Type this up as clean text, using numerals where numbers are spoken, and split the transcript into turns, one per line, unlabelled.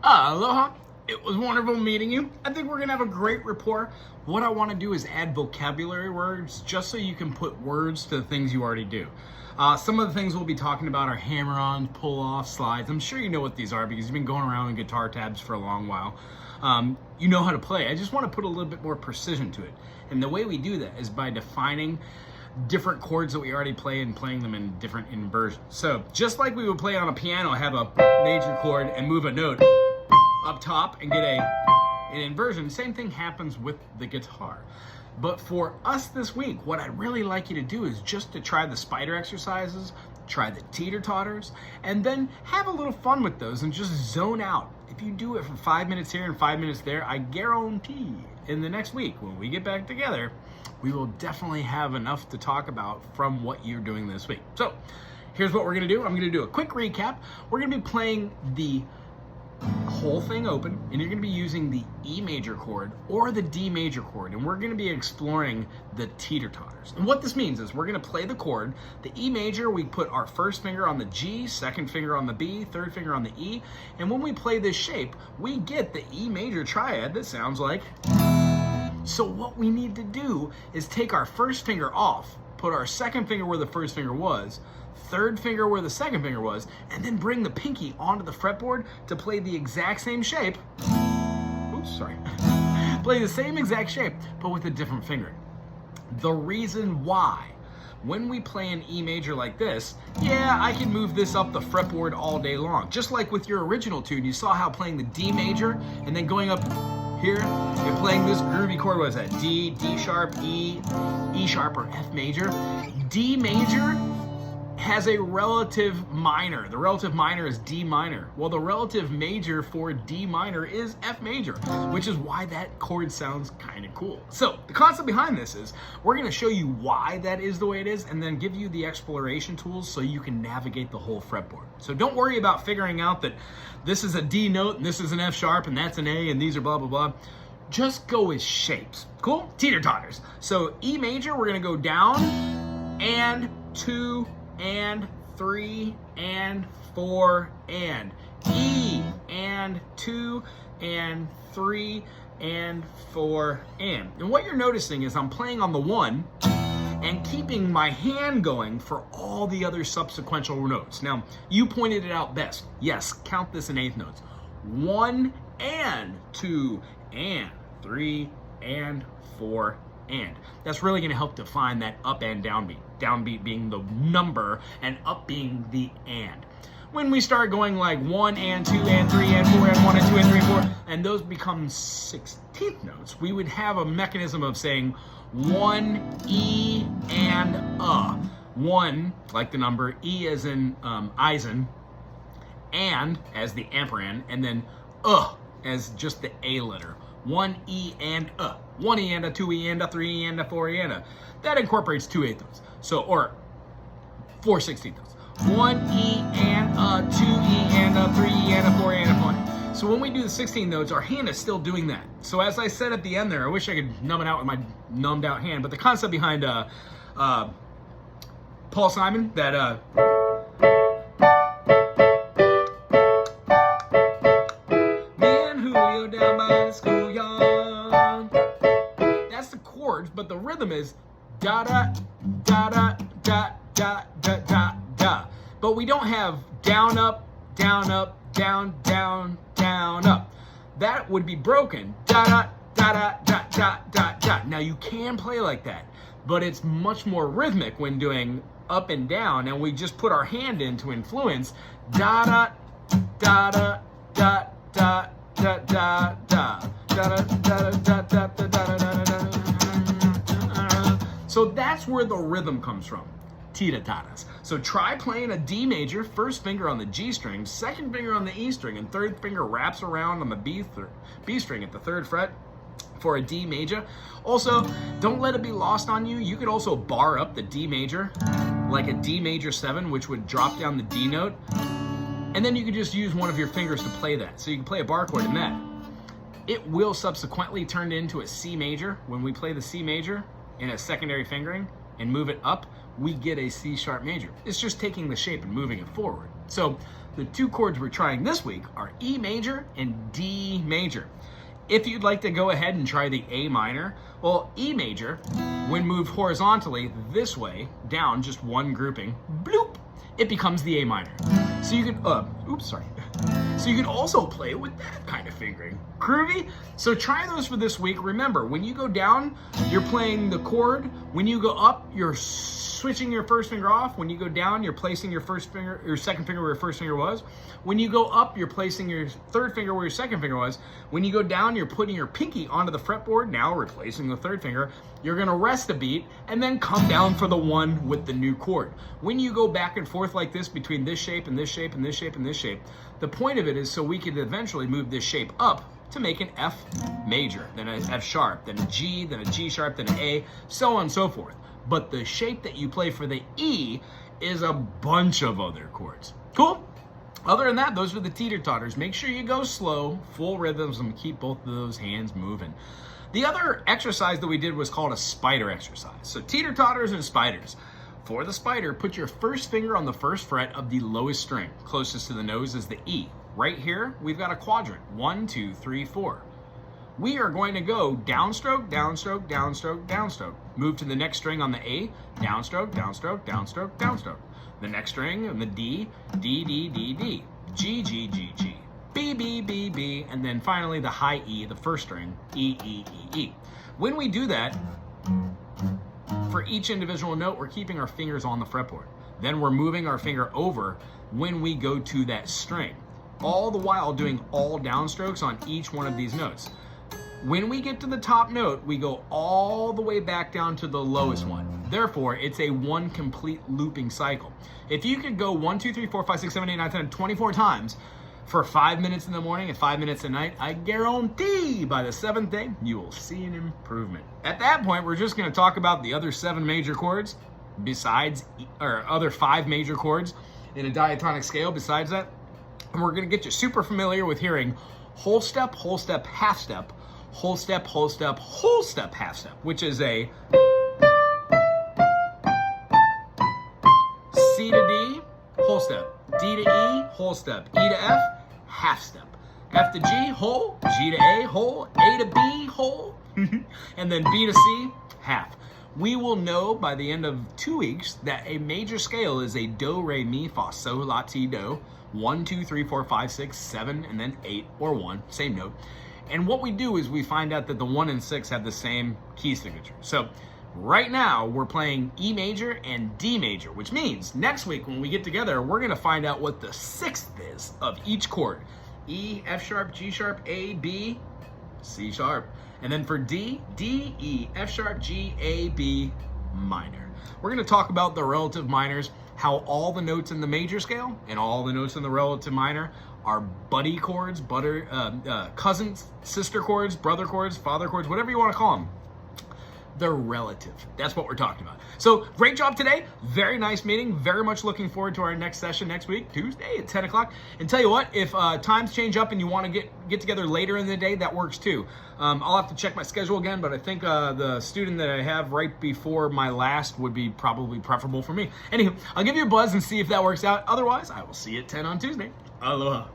Aloha. It was wonderful meeting you. I think we're going to have a great rapport. What I want to do is add vocabulary words just so you can put words to the things you already do. Some of the things we'll be talking about are hammer-ons, pull-off, slides. I'm sure you know what these are because you've been going around with guitar tabs for a long while. You know how to play. I just want to put a little bit more precision to it. And the way we do that is by defining different chords that we already play and playing them in different inversions. So just like we would play on a piano, have a major chord and move a note up top and get an inversion, same thing happens with the guitar. But for us this week, what I'd really like you to do is just to try the spider exercises, try the teeter-totters, and then have a little fun with those and just zone out. If you do it for 5 minutes here and 5 minutes there, I guarantee in the next week when we get back together, we will definitely have enough to talk about from what you're doing this week. So here's what we're gonna do. I'm gonna do a quick recap. We're gonna be playing the whole thing open, and you're gonna be using the E major chord or the D major chord, and we're gonna be exploring the teeter-totters. And what this means is we're gonna play the chord. The E major, we put our first finger on the G, second finger on the B, third finger on the E, and when we play this shape, we get the E major triad that sounds like. So what we need to do is take our first finger off, put our second finger where the first finger was, third finger where the second finger was, and then bring the pinky onto the fretboard to play the exact same shape. Oops, sorry. Play the same exact shape, but with a different finger. The reason why, when we play an E major like this, yeah, I can move this up the fretboard all day long. Just like with your original tune, you saw how playing the D major and then going up here, you're playing this groovy chord. What is that? D, D sharp, E, E sharp, or F major. D major has a relative minor. The relative minor is D minor. Well, the relative major for D minor is F major, which is why that chord sounds kind of cool. So the concept behind this is we're gonna show you why that is the way it is and then give you the exploration tools so you can navigate the whole fretboard. So don't worry about figuring out that this is a D note and this is an F sharp and that's an A and these are blah, blah, blah. Just go with shapes. Cool? Teeter-totters. So E major, we're gonna go down and 2 and 3 and 4 and E and 2 and 3 and 4 and what you're noticing is I'm playing on the 1 and keeping my hand going for all the other subsequential notes. Now, you pointed it out best. Yes, count this in eighth notes. 1 and 2 and 3 and 4 and. That's really gonna help define that up and downbeat. Downbeat being the number and up being the and. When we start going like 1 and 2 and 3 and 4 and 1 and 2 and 3 and 4, and those become 16th notes, we would have a mechanism of saying 1 E and 1 like the number, E as in Eisen, and as the amperan, and then as just the A letter. 1 E and 1 E and 2 E and 3 E and 4 E and that incorporates 2 eighth notes. So, or 4 16th notes. 1 E and 2 E and 3 E and 4 E and 1. So when we do the 16 notes, our hand is still doing that. So as I said at the end there, I wish I could numb it out with my numbed out hand, but the concept behind Paul Simon, that down by the schoolyard. That's the chords, but the rhythm is da da da da da da da da da. But we don't have down up, down up, down down down up. That would be broken. Da da da da da da da da. Now you can play like that, but it's much more rhythmic when doing up and down, and we just put our hand in to influence da da da da da da. Da da da da da da da da da da. So that's where the rhythm comes from. Teeter-totters. So try playing a D major, first finger on the G string, second finger on the E string, and third finger wraps around on the B string at the 3rd fret for a D major. Also, don't let it be lost on you. You could also bar up the D major like a D major 7, which would drop down the D note. And then you can just use one of your fingers to play that. So you can play a bar chord in that. It will subsequently turn into a C major. When we play the C major in a secondary fingering and move it up, we get a C sharp major. It's just taking the shape and moving it forward. So the two chords we're trying this week are E major and D major. If you'd like to go ahead and try the A minor, well, E major, when moved horizontally this way, down just one grouping, bloop, it becomes the A minor. So you could, So you could also play with that kind of fingering. Groovy? So try those for this week. Remember, when you go down, you're playing the chord. When you go up, you're switching your first finger off. When you go down, you're placing your second finger where your first finger was. When you go up, you're placing your third finger where your second finger was. When you go down, you're putting your pinky onto the fretboard, now replacing the third finger. You're gonna rest a beat and then come down for the one with the new chord. When you go back and forth like this between this shape and this shape and this shape and this shape, the point of it is so we can eventually move this shape up to make an F major, then an F sharp, then a G, then a G sharp, then an A, so on and so forth. But the shape that you play for the E is a bunch of other chords. Cool? Other than that, those are the teeter-totters. Make sure you go slow, full rhythms, and keep both of those hands moving. The other exercise that we did was called a spider exercise. So teeter-totters and spiders. For the spider, put your first finger on the first fret of the lowest string. Closest to the nose is the E. Right here, we've got a quadrant. 1, 2, 3, 4. We are going to go downstroke, downstroke, downstroke, downstroke. Move to the next string on the A, downstroke, downstroke, downstroke, downstroke. The next string on the D, D, D, D, D. G, G, G, G. B, B, B, B. And then finally the high E, the first string, E, E, E, E. When we do that, for each individual note, we're keeping our fingers on the fretboard. Then we're moving our finger over when we go to that string. All the while doing all downstrokes on each one of these notes. When we get to the top note, we go all the way back down to the lowest one. Therefore, it's a one complete looping cycle. If you could go 1, 2, 3, 4, 5, 6, 7, 8, 9, 10, 24 times for 5 minutes in the morning and 5 minutes at night, I guarantee by the 7th day, you will see an improvement. At that point, we're just gonna talk about the other 7 major chords besides, or other 5 major chords in a diatonic scale besides that. And we're gonna get you super familiar with hearing whole step, half step, whole step, whole step, whole step, half step, which is a C to D, whole step, D to E, whole step, E to F, half step, F to G, whole, G to A, whole, A to B, whole, and then B to C, half. We will know by the end of 2 weeks that a major scale is a do, re, mi, fa, sol, la, ti, do, 1, 2, 3, 4, 5, 6, 7, and then 8 or 1, same note. And what we do is we find out that the 1 and 6 have the same key signature. So right now we're playing E major and D major, which means next week when we get together, we're gonna find out what the 6th is of each chord. E, F sharp, G sharp, A, B, C sharp. And then for D, D, E, F sharp, G, A, B, minor. We're gonna talk about the relative minors, how all the notes in the major scale and all the notes in the relative minor are buddy chords, cousins, sister chords, brother chords, father chords, whatever you want to call them. They're relative. That's what we're talking about. So great job today. Very nice meeting. Very much looking forward to our next session next week, Tuesday at 10 o'clock. And tell you what, if times change up and you want to get together later in the day, that works too. I'll have to check my schedule again, but I think the student that I have right before my last would be probably preferable for me. Anywho, I'll give you a buzz and see if that works out. Otherwise, I will see you at 10 on Tuesday. Aloha.